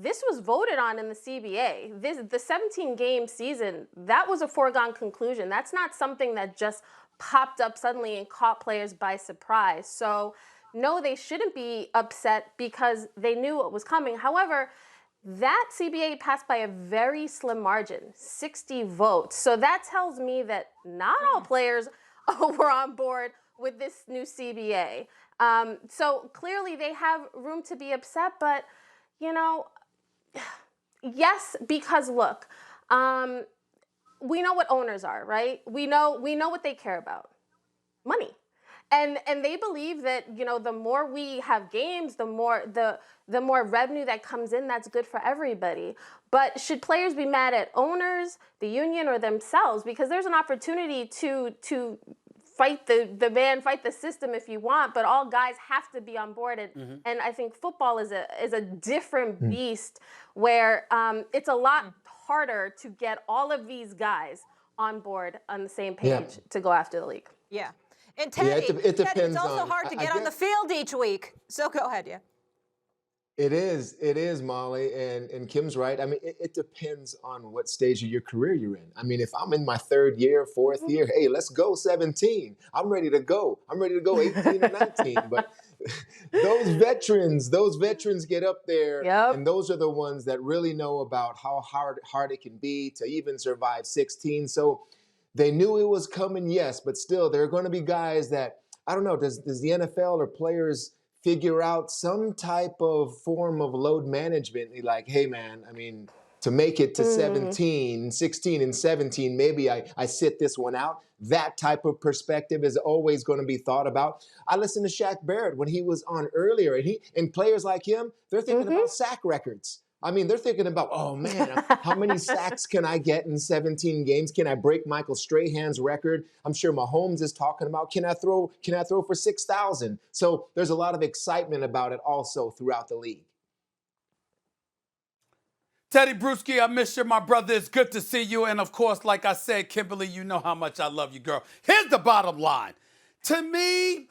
this was voted on in the CBA. The 17-game season, that was a foregone conclusion. That's not something that just popped up suddenly and caught players by surprise. So no, they shouldn't be upset because they knew what was coming. However, that CBA passed by a very slim margin, 60 votes. So that tells me that not all players were on board with this new CBA. So clearly they have room to be upset, but, you know, yes, because look, we know what owners are, right? We know what they care about, money. And they believe that, you know, the more we have games, the more revenue that comes in, that's good for everybody. But should players be mad at owners, the union, or themselves? Because there's an opportunity to fight the man, fight the system if you want, but all guys have to be on board. And I think football is a different beast where it's a lot harder to get all of these guys on board on the same page to go after the league. Yeah. And Tedy, it depends it's also on, hard to get on the field each week. So go ahead, It is, Molly, and Kim's right. I mean, it depends on what stage of your career you're in. I mean, if I'm in my third year, fourth year, hey, let's go 17. I'm ready to go. I'm ready to go 18 and 19. But those veterans get up there, and those are the ones that really know about how hard it can be to even survive 16. So they knew it was coming, yes, but still, there are going to be guys that, I don't know, does the NFL or players figure out some type of form of load management? Like, hey, man, I mean, to make it to 17, 16, and 17, maybe I sit this one out. That type of perspective is always going to be thought about. I listened to Shaq Barrett when he was on earlier, and players like him, they're thinking about sack records. I mean, they're thinking about, oh, man, how many sacks can I get in 17 games? Can I break Michael Strahan's record? I'm sure Mahomes is talking about, can I throw for 6,000? So there's a lot of excitement about it also throughout the league. Tedy Bruschi, I miss you, my brother. It's good to see you. And, of course, like I said, Kimberly, you know how much I love you, girl. Here's the bottom line. To me,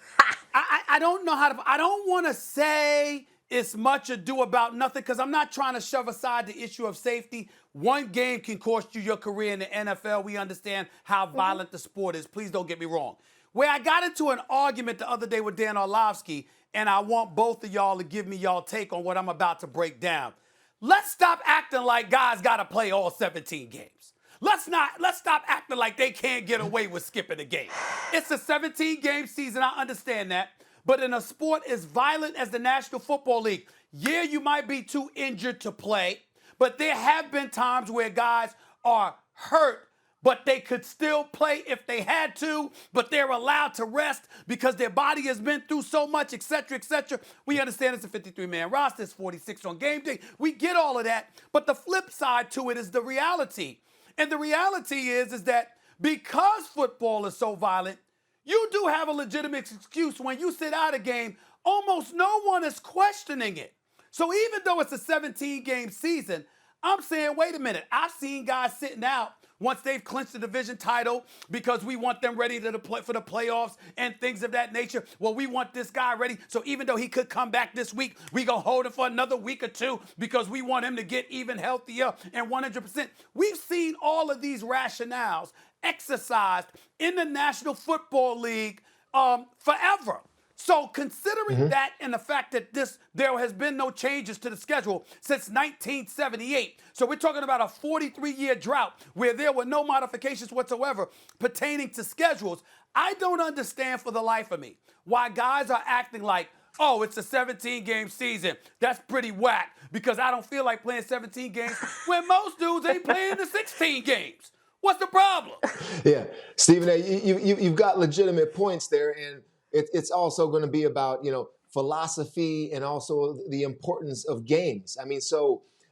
I don't know how to – I don't want to say – it's much ado about nothing because I'm not trying to shove aside the issue of safety. One game can cost you your career in the NFL. We understand how violent the sport is. Please don't get me wrong. Where I got into an argument the other day with Dan Orlovsky, and I want both of y'all to give me y'all take on what I'm about to break down. Let's stop acting like guys got to play all 17 games. Let's stop acting like they can't get away with skipping a game. It's a 17-game season. I understand that. But in a sport as violent as the National Football League, yeah, you might be too injured to play, but there have been times where guys are hurt, but they could still play if they had to, but they're allowed to rest because their body has been through so much, et cetera, et cetera. We understand it's a 53-man roster, it's 46 on game day. We get all of that, but the flip side to it is the reality. And the reality is that because football is so violent, you do have a legitimate excuse when you sit out a game. Almost no one is questioning it. So even though it's a 17-game season, I'm saying, wait a minute. I've seen guys sitting out once they've clinched the division title because we want them ready to play for the playoffs and things of that nature. Well, we want this guy ready. So even though he could come back this week, we going to hold him for another week or two because we want him to get even healthier and 100%. We've seen all of these rationales exercised in the National Football League forever. So considering that and the fact that there has been no changes to the schedule since 1978, so we're talking about a 43-year drought where there were no modifications whatsoever pertaining to schedules, I don't understand for the life of me why guys are acting like, oh, it's a 17-game season. That's pretty whack because I don't feel like playing 17 games when most dudes ain't playing the 16 games. What's the problem? Yeah, Stephen A., you've got legitimate points there, and it's also going to be about, philosophy and also the importance of games.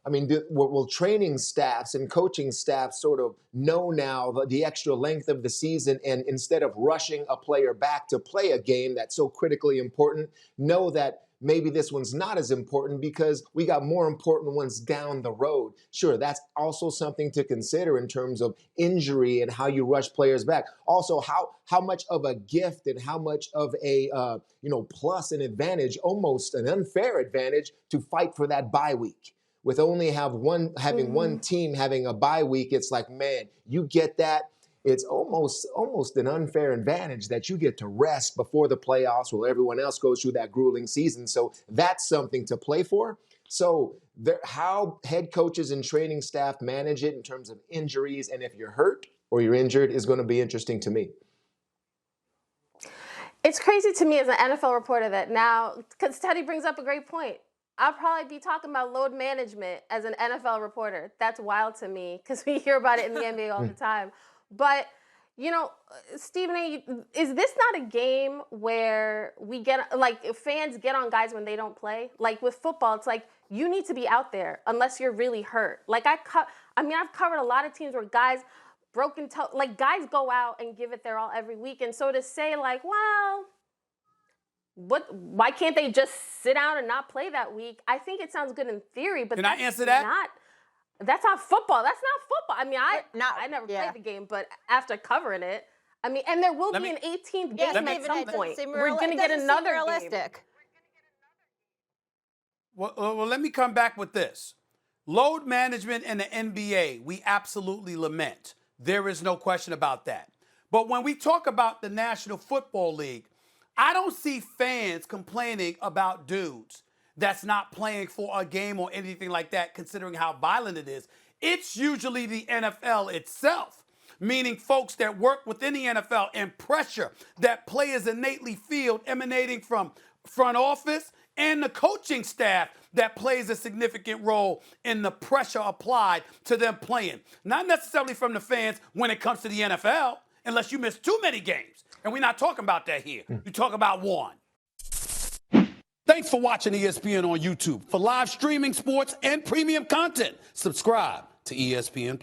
Will training staffs and coaching staffs sort of know now the extra length of the season, and instead of rushing a player back to play a game that's so critically important, know that maybe this one's not as important because we got more important ones down the road. Sure, that's also something to consider in terms of injury and how you rush players back. Also, how much of a gift and how much of a plus an advantage, almost an unfair advantage, to fight for that bye week. with only having one team having a bye week, it's like, man, you get that. It's almost an unfair advantage that you get to rest before the playoffs while everyone else goes through that grueling season. So that's something to play for. So how head coaches and training staff manage it in terms of injuries, and if you're hurt or you're injured, is going to be interesting to me. It's crazy to me as an NFL reporter that now, because Tedy brings up a great point, I'll probably be talking about load management as an NFL reporter. That's wild to me because we hear about it in the NBA all the time. But, you know, Stephen A., is this not a game where we get, like, fans get on guys when they don't play? Like, with football, it's like, you need to be out there unless you're really hurt. Like, I've covered a lot of teams where guys, broken toe, like, guys go out and give it their all every week. And so to say, like, well, why can't they just sit down and not play that week? I think it sounds good in theory, but Can I answer that? That's not football. That's not football. I mean, I never played the game, but after covering it, I mean, and there will be an 18th game at some point. We're going to get another game. Well, let me come back with this. Load management in the NBA, we absolutely lament. There is no question about that. But when we talk about the National Football League, I don't see fans complaining about dudes that's not playing for a game or anything like that, considering how violent it is. It's usually the NFL itself, meaning folks that work within the NFL and pressure that players innately feel emanating from front office and the coaching staff that plays a significant role in the pressure applied to them playing. Not necessarily from the fans when it comes to the NFL, unless you miss too many games. And we're not talking about that here. You talk about one. Thanks for watching ESPN on YouTube. For live streaming, sports, and premium content, subscribe to ESPN+.